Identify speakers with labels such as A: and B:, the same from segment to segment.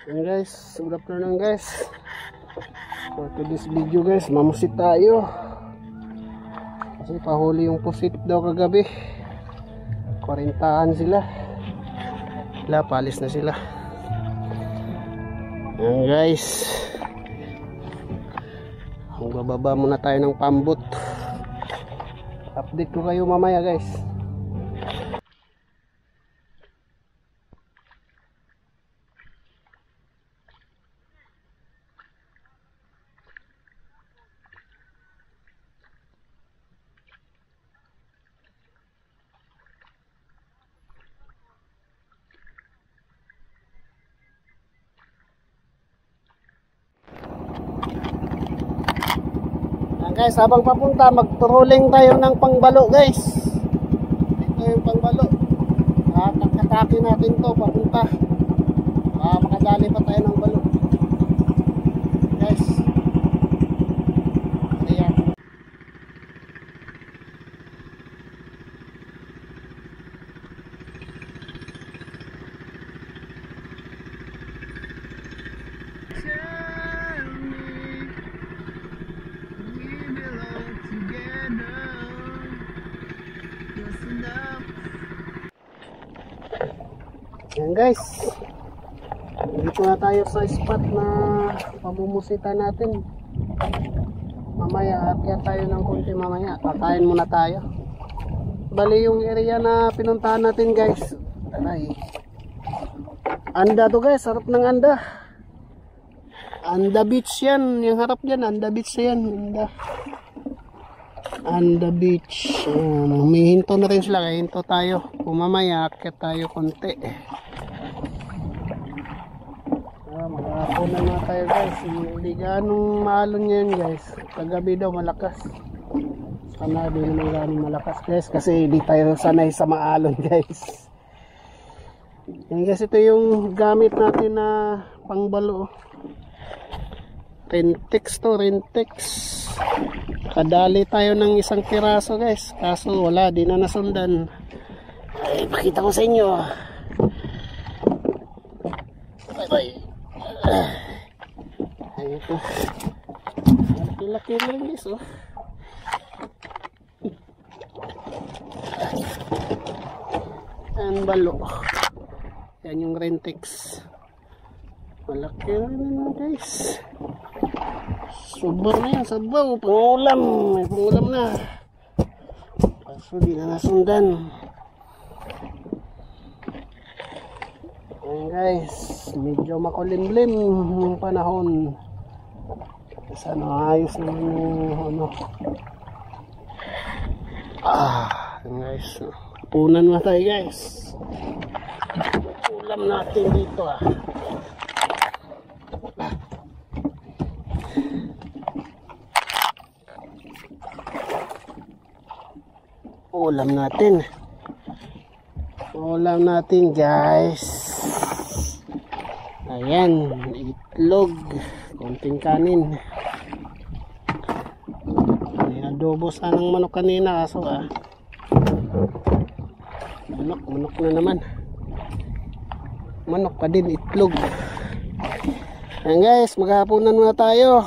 A: Yan guys, good afternoon guys. For today's video guys, mamusit tayo. Kasi pahuli yung pusit daw kagabi. 40 sila. Wala, palis na sila. Yan guys. Magbababa muna tayo ng pambot. Update ko kayo mamaya guys. Guys, habang papunta, mag-trolling tayo ng pangbalo guys. Ito yung pangbalo. Atake natin to papunta. Makadali pa tayo ng balo. Guys. Ayan. Yan guys, dito na tayo sa spot na pamumusitan natin. Mamaya akyat tayo ng konti mamaya. Kakain muna tayo. Bali yung area na pinuntahan natin guys, ay Anda to guys, harap ng Anda. Anda Beach yan, yung harap dyan, Anda Beach yan. Anda Beach. Humihinto na rin sila, kaya hinto tayo. Kung mamaya akyat tayo konti. Magapunan na tayo guys. Hindi ganong maalon yan guys. Kagabi daw malakas. Sana di naman ganong malakas guys, kasi hindi tayo sanay sa maalon guys. Yan guys, ito yung gamit natin na pangbalo. Rentex to, Rentex. Kadali tayo ng isang piraso guys, kaso wala, di na nasundan. Ay, pakita ko sa inyo. Bye bye. Ayun po. Laki-laki lang guys oh. Ang balo. Yan yung Rentex. Malaki na naman guys. Sobrang na yan, sabaw, pangulam. May pangulam na. Kaso di na nasundan. Ayan guys, medyo makulimlim yung panahon. Sana ayos naman yung ano. Ayan guys, punan na tayo guys. Ulam natin dito ulam natin guys. Ayan, itlog, konting kanin. May adobo sanang manok kanina, kaso manok na naman. Manok pa din, itlog. Ayan guys, maghahaponan muna tayo.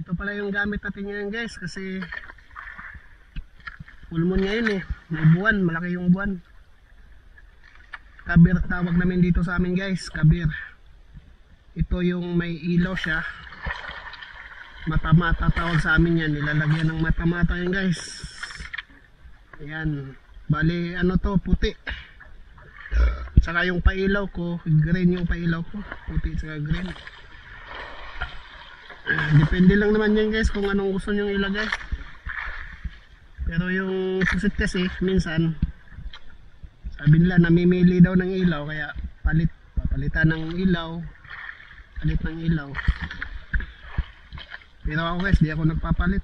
A: Ito pala yung gamit natin ngayon guys, kasi full moon ngayon may buwan, malaki yung buwan. Kabir tawag namin dito sa amin guys, kabir. Ito yung may ilaw siya. Mata-mata tawag sa amin yan, nilalagyan ng mata-mata yan guys. Ayan, bali ano to, puti. Saka yung pailaw ko, green yung pailaw ko, puti saka green. Depende lang naman yan guys kung anong gusto nyong ilagay. Pero yung pusit kasi minsan sabi nila namimili daw ng ilaw, kaya papalitan ng ilaw, palit ng ilaw. Pero ako guys, di ako nagpapalit,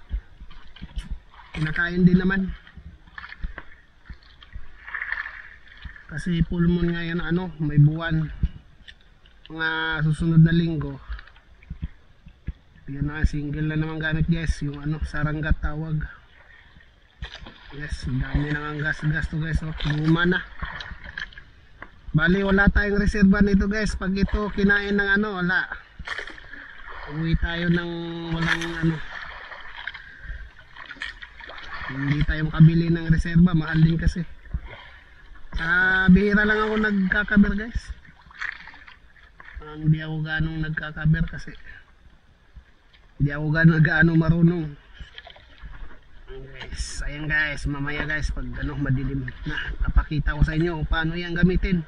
A: kinakain din naman. Kasi full moon ngayon, may buwan. Mga susunod na linggo, yan na, single na naman gamit guys, yung saranggat tawag. Yes, dami nang ang gas to guys, luma na. Bali wala tayong reserva nito guys. Pag ito kinain ng ano, wala. Uwi tayo ng walang ano. Hindi tayo makabili ng reserva, mahal din kasi. Bihira lang ako nagkakaber guys. Hindi ako ganong nagkakaber kasi hindi ako gaano marunong. Guys, ayan guys, mamaya guys pag ano madilim na, napakita ko sa inyo paano yan gamitin.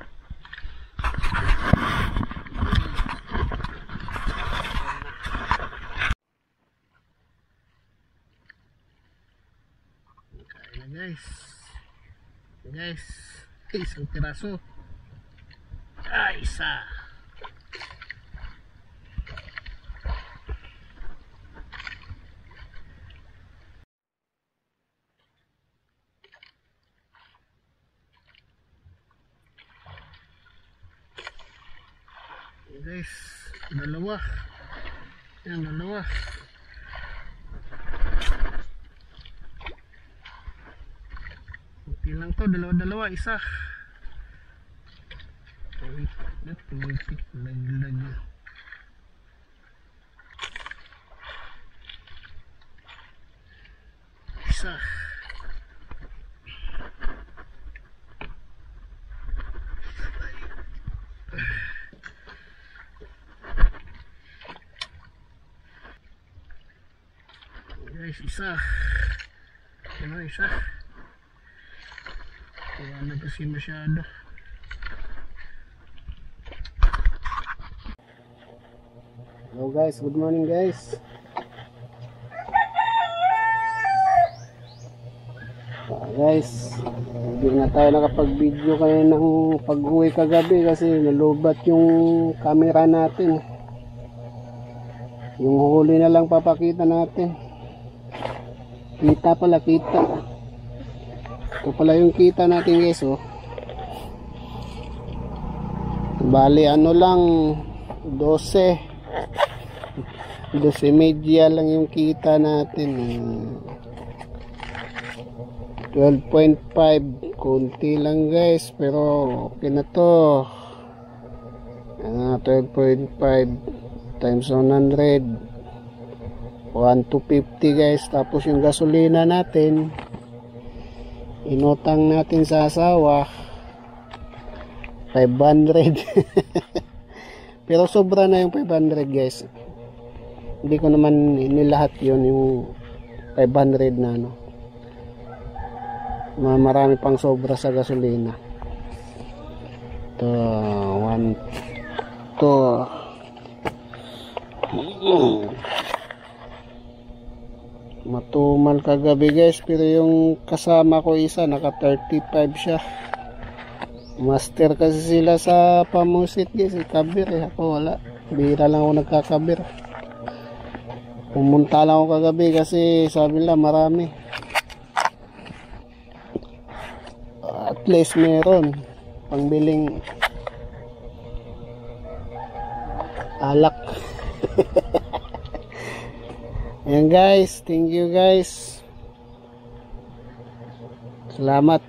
A: Kaya na guys. Guys, isang piraso. Isa. Guys, dalawa. Yan, dalawa. Okay lang to, dalawa-dalawa, isa. Lag-lag. Isa. Guys, isa. Ano, isa. Wala na kasi masyado. Hello guys, good morning guys. Guys, hindi na tayo nakapag-video kayo ng pag-uwi kagabi kasi nalubat yung camera natin. Yung huli na lang papakita natin. Kita pala, kita. Ito pala yung kita natin guys, oh. Bali ano lang 12 media lang yung kita natin. 12.5 konti lang guys, pero okay na to. 12.5 times 100 1,250 guys. Tapos yung gasolina natin inutang natin sa asawa 500 pero sobra na yung 500 guys. Hindi ko naman inilahat yun yung 500 na ano. Marami pang sobra sa gasolina. Ito 1 to matumal kagabi guys, pero yung kasama ko isa naka 35 siya. Master kasi sila sa pamusit guys, kabir eh. Ako wala, bihira lang ako nagkakabir. Pumunta lang ako kagabi kasi sabi nila marami, at least meron pangbiling alak. Ayan guys, thank you guys. Salamat.